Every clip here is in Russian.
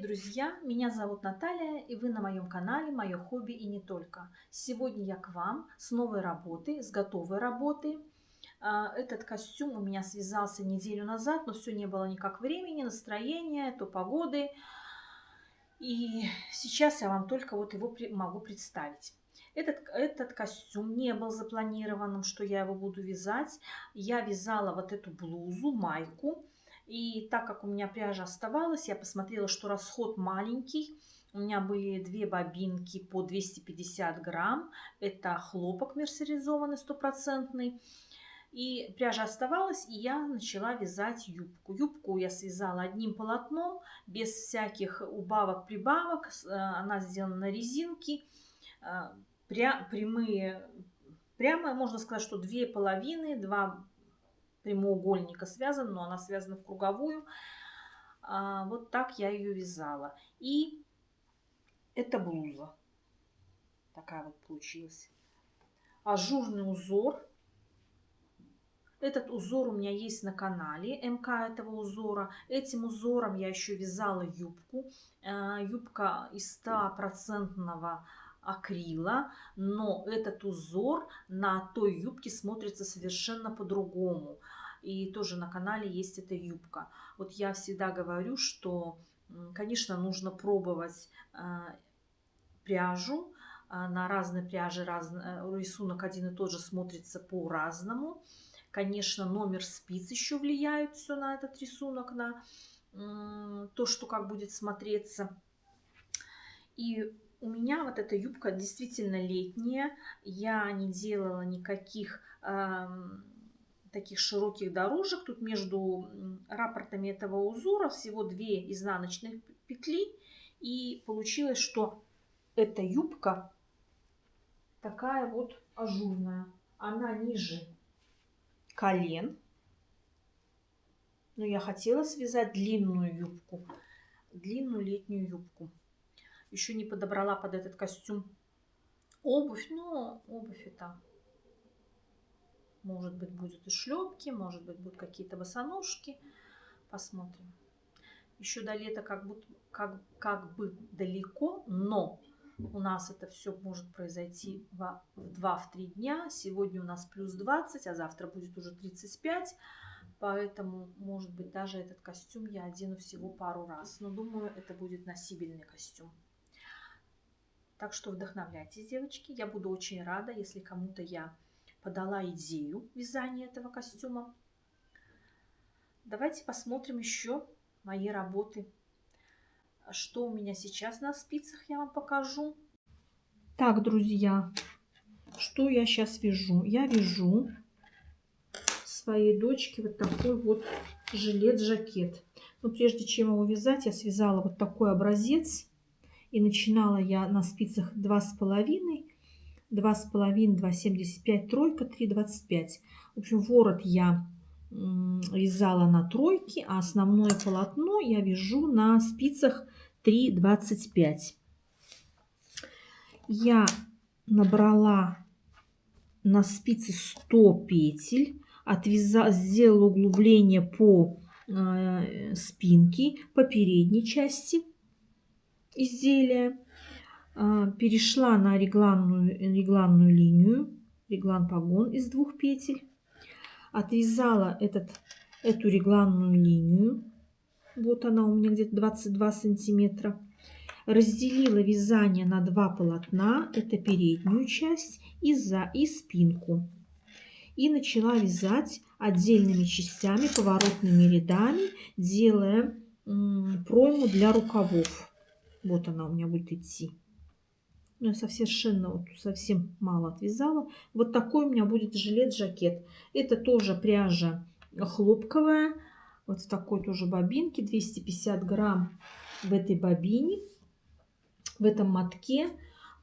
Привет, друзья! Меня зовут Наталья, и вы на моем канале «Мое хобби и не только». Сегодня я к вам с новой работы, с готовой работы. Этот костюм у меня связался неделю назад, но все не было никак времени, настроения, то погоды. И сейчас я вам только вот его могу представить. Этот костюм не был запланированным, что я его буду вязать. Я вязала вот эту блузу, майку. И так как у меня пряжа оставалась, я посмотрела, что расход маленький. У меня были две бобинки по 250 грамм. Это хлопок мерсеризованный, стопроцентный. И пряжа оставалась, и я начала вязать юбку. Юбку я связала одним полотном, без всяких убавок-прибавок. Она сделана на резинке. Прямые, прямо можно сказать, что две половины, два прямоугольника связаны, но она связана в круговую. Вот так я ее вязала. И это блуза. Такая вот получилась. Ажурный узор. Этот узор у меня есть на канале, МК этого узора. Этим узором я еще вязала юбку. Юбка из 100% акрила, но этот узор на той юбке смотрится совершенно по-другому. И тоже на канале есть эта юбка. Вот я всегда говорю, что, конечно, нужно пробовать пряжу. На разной пряже рисунок один и тот же смотрится по-разному. Конечно, номер спиц еще влияет все на этот рисунок, на то, что как будет смотреться. И у меня вот эта юбка действительно летняя. Я не делала никаких таких широких дорожек. Тут между раппортами этого узора всего 2 изнаночных петли. И получилось, что эта юбка такая вот ажурная. Она ниже колен. Но я хотела связать длинную юбку, длинную летнюю юбку. Еще не подобрала под этот костюм обувь, но обувь это может быть будет и шлепки, может быть будут какие-то босоножки. Посмотрим. Еще до лета как бы далеко, но у нас это все может произойти в 2-3 дня. Сегодня у нас плюс 20, а завтра будет уже 35. Поэтому, может быть, даже этот костюм я одену всего пару раз. Но думаю, это будет носибельный костюм. Так что вдохновляйтесь, девочки. Я буду очень рада, если кому-то я подала идею вязания этого костюма. Давайте посмотрим еще мои работы. Что у меня сейчас на спицах, я вам покажу. Так, друзья, что я сейчас вяжу? Я вяжу своей дочке вот такой вот жилет-жакет. Но прежде чем его вязать, я связала вот такой образец. И начинала я на спицах 2,5, 2,5, 2,75, тройка, 3,25. В общем, ворот я вязала на тройке, а основное полотно я вяжу на спицах 3,25. Я набрала на спице 100 петель, сделала углубление по спинке, по передней части изделия, перешла на регланную линию, реглан-погон из 2 петель, отвязала эту регланную линию, вот она у меня где-то 22 сантиметра, разделила вязание на 2 полотна, это переднюю часть и спинку, и начала вязать отдельными частями, поворотными рядами, делая пройму для рукавов. Вот она у меня будет идти. Я совсем мало отвязала. Вот такой у меня будет жилет-жакет. Это тоже пряжа хлопковая. Вот в такой тоже бобинке. 250 грамм в этой бобине. В этом мотке.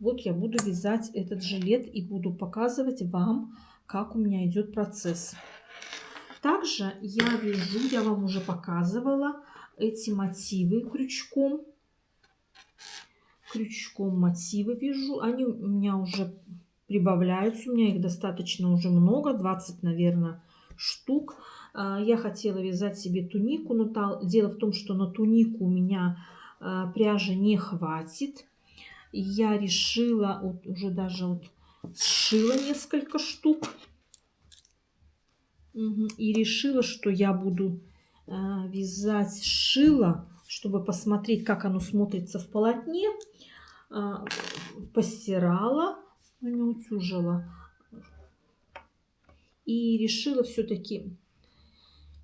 Вот я буду вязать этот жилет и буду показывать вам, как у меня идет процесс. Также я вяжу, я вам уже показывала эти мотивы крючком. Крючком мотивы вяжу. Они у меня уже прибавляются. У меня их достаточно уже много. 20, наверное, штук. Я хотела вязать себе тунику. Но дело в том, что на тунику у меня пряжи не хватит. И я решила, вот уже даже вот сшила несколько штук. И решила, что я буду вязать шило, чтобы посмотреть, как оно смотрится в полотне. Постирала, но не утюжила. И решила все-таки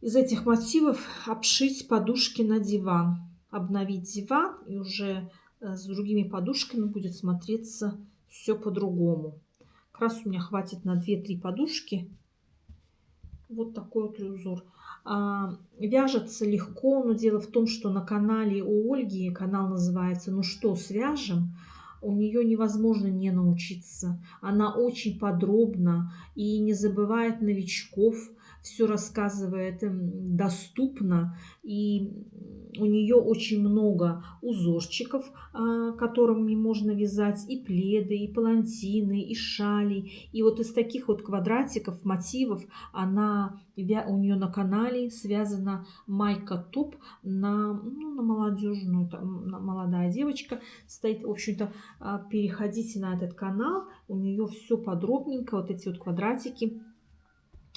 из этих мотивов обшить подушки на диван. Обновить диван, и уже с другими подушками будет смотреться все по-другому. Как раз у меня хватит на 2-3 подушки. Вот такой вот узор. Вяжется легко, но дело в том, что на канале у Ольги, канал называется «Ну что, свяжем?», у нее невозможно не научиться. Она очень подробно и не забывает новичков, все рассказывает доступно. И у нее очень много узорчиков, которыми можно вязать и пледы, и палантины, и шали. И вот из таких вот квадратиков, мотивов у нее на канале связана майка-топ на молодежную, молодая девочка стоит. В общем-то, переходите на этот канал, у нее все подробненько, вот эти вот квадратики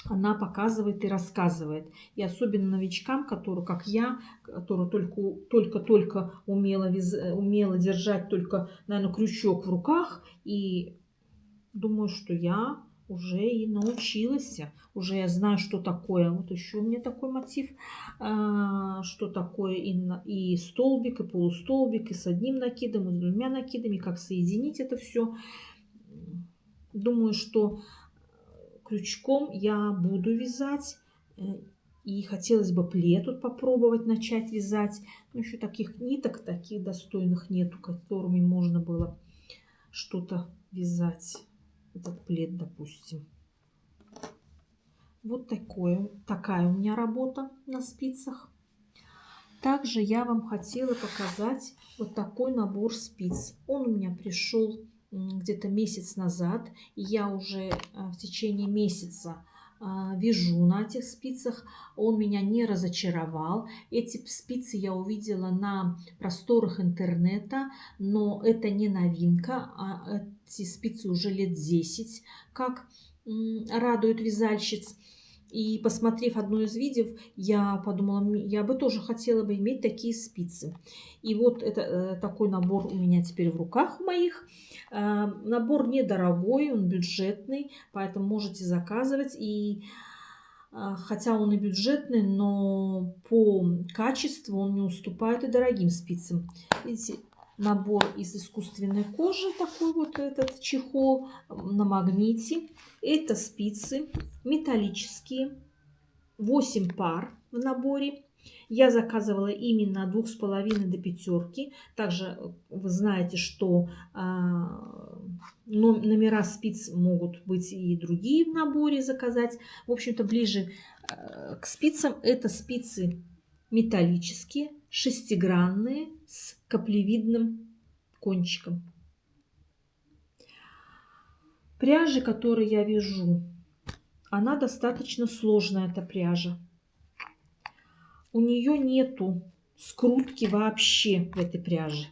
она показывает и рассказывает. И особенно новичкам, которые, как я, которые только-только умела держать только, наверное, крючок в руках. И думаю, что я уже и научилась. Уже я знаю, что такое. Вот еще у меня такой мотив. Что такое и столбик, и полустолбик, и с одним накидом, и с двумя накидами. Как соединить это все. Думаю, что крючком я буду вязать. И хотелось бы плед тут попробовать начать вязать. Но еще таких ниток, таких достойных нету, которыми можно было что-то вязать. Этот плед, допустим. Вот такая у меня работа на спицах. Также я вам хотела показать вот такой набор спиц. Он у меня пришел где-то месяц назад. И я уже в течение месяца вяжу на этих спицах. Он меня не разочаровал. Эти спицы я увидела на просторах интернета, но это не новинка. Эти спицы уже лет 10 как радуют вязальщиц. И посмотрев одно из видео, я подумала, я бы тоже хотела бы иметь такие спицы. И вот это такой набор у меня теперь в руках моих. Набор недорогой, он бюджетный, поэтому можете заказывать. И хотя он и бюджетный, но по качеству он не уступает и дорогим спицам. Видите, набор из искусственной кожи, такой вот этот чехол на магните. Это спицы металлические, 8 пар в наборе. Я заказывала именно от 2,5 до 5. Также вы знаете, что номера спиц могут быть и другие в наборе заказать. В общем-то, ближе к спицам это спицы металлические, шестигранные, с каплевидным кончиком. Пряжа, которую я вяжу, она достаточно сложная, эта пряжа. У нее нету скрутки вообще в этой пряже.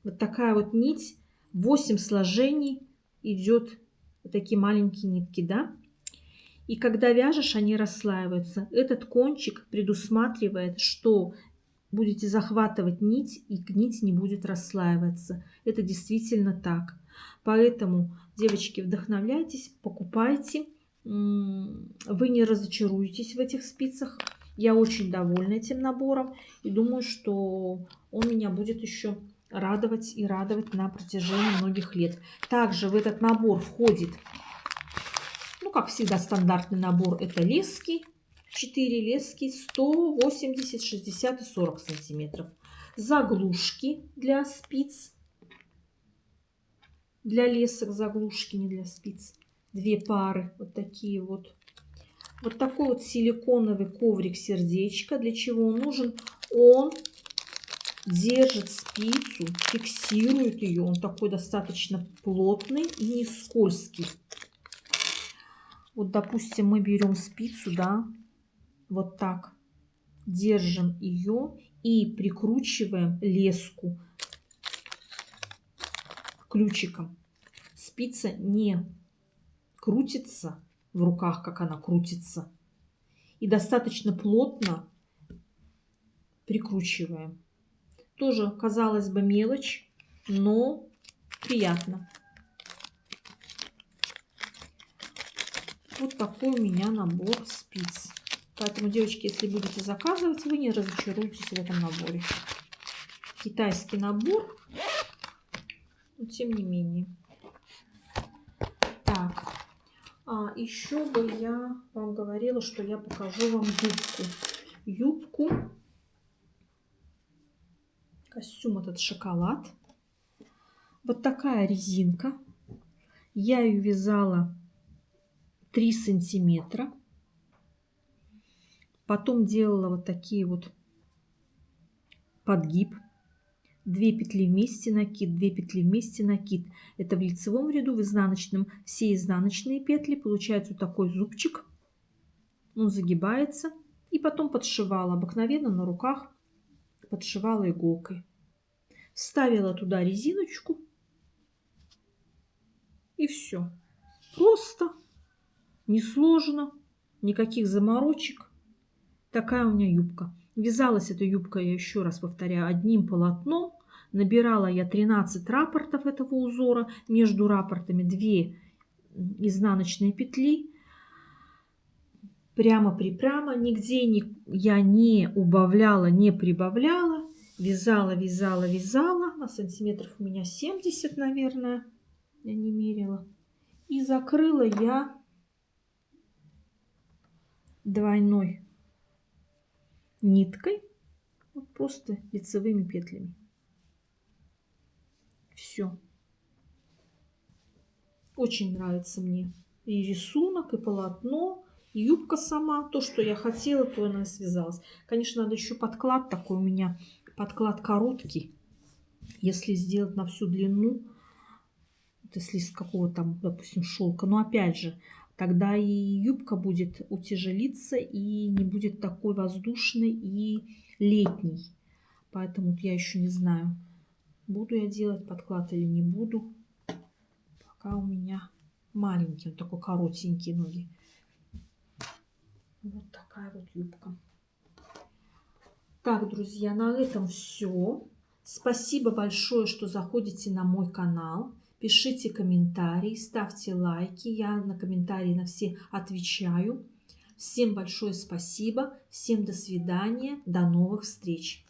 Вот такая вот нить, 8 сложений идет, вот такие маленькие нитки, да? И когда вяжешь, они расслаиваются. Этот кончик предусматривает, что будете захватывать нить, и нить не будет расслаиваться. Это действительно так. Поэтому, девочки, вдохновляйтесь, покупайте. Вы не разочаруетесь в этих спицах. Я очень довольна этим набором и думаю, что он меня будет еще радовать и радовать на протяжении многих лет. Также в этот набор входит, как всегда, стандартный набор. Это лески. 4 лески 180, 60 и 40 сантиметров. Заглушки для спиц. Для лесок заглушки, не для спиц. 2 пары. Вот такие вот. Вот такой вот силиконовый коврик-сердечко. Для чего он нужен? Он держит спицу, фиксирует ее. Он такой достаточно плотный и не скользкий. Вот, допустим, мы берем спицу, да, вот так, держим ее, и прикручиваем леску ключиком. Спица не крутится в руках, как она крутится. И достаточно плотно прикручиваем. Тоже, казалось бы, мелочь, но приятно. Вот такой у меня набор спиц. Поэтому, девочки, если будете заказывать, вы не разочаруетесь в этом наборе. Китайский набор, но тем не менее. Так, еще бы я вам говорила, что я покажу вам юбку. Костюм этот шоколад. Вот такая резинка. Я ее вязала 3 сантиметра. Потом делала вот такие вот подгиб. 2 петли вместе накид, 2 петли вместе накид. Это в лицевом ряду, в изнаночном все изнаночные петли. Получается вот такой зубчик. Он загибается. И потом подшивала. Обыкновенно на руках подшивала иголкой. Вставила туда резиночку. И все. Просто, несложно, никаких заморочек. Такая у меня юбка. Вязалась эта юбка, я еще раз повторяю, одним полотном. Набирала я 13 раппортов этого узора. Между раппортами 2 изнаночные петли. Прямо-припрямо. Нигде я не убавляла, не прибавляла. Вязала, вязала, вязала. На сантиметров у меня 70, наверное. Я не мерила. И закрыла я двойной ниткой, вот просто лицевыми петлями. Все. Очень нравится мне и рисунок, и полотно, и юбка сама. То, что я хотела, то она и связалась. Конечно, надо еще подклад такой у меня. Подклад короткий. Если сделать на всю длину, если из какого там, допустим, шелка. Но опять же, тогда и юбка будет утяжелиться и не будет такой воздушной и летней. Поэтому я еще не знаю, буду я делать подклад или не буду. Пока у меня маленький, он такой коротенький ноги. Вот такая вот юбка. Так, друзья, на этом все. Спасибо большое, что заходите на мой канал. Пишите комментарии, ставьте лайки. Я на комментарии на все отвечаю. Всем большое спасибо. Всем до свидания. До новых встреч.